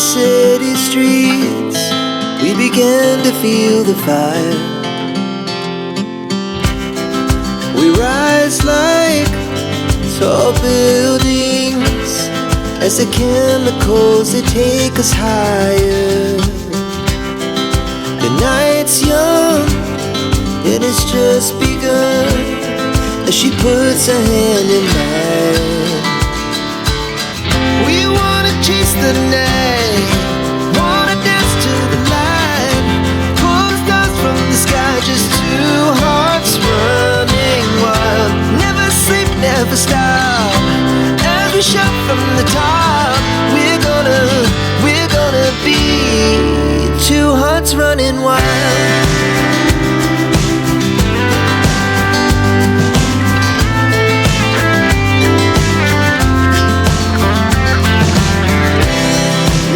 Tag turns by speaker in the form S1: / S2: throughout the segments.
S1: city streets, we began to feel the fire. We rise like tall buildings as the chemicals, they take us higher. The night's young, it has just begun, as she puts her hand in mine. We wanna chase the night, wanna dance to the light, pull the stars from the sky, just two hearts running wild. Never sleep, never stop, as we shout from the top. We're gonna be two hearts running wild.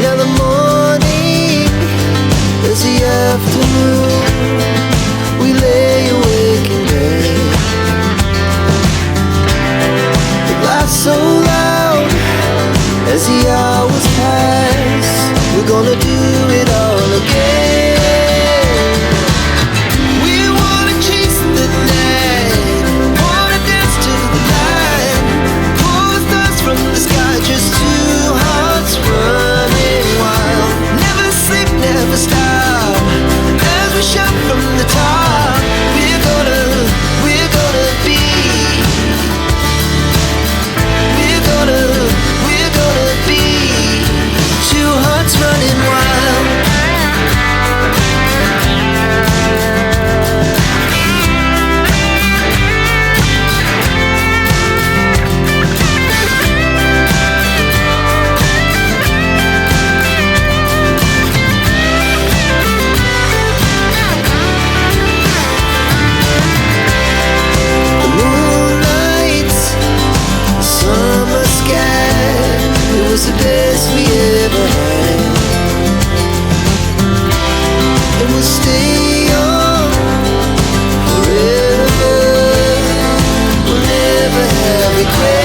S1: Now the morning is the afternoon, we lay awake in bed. The laughs so loud as the hours pass, we're gonna do it all again. We wanna chase the night, wanna dance to the light, pull the stars from the sky, just two hearts running wild. Never sleep, never stop, as we shout from the top. We're gonna be, we're gonna be two hearts running wild. The moonlight, summer sky, it was the best we ever had. And we'll stay on forever, we'll never have regret.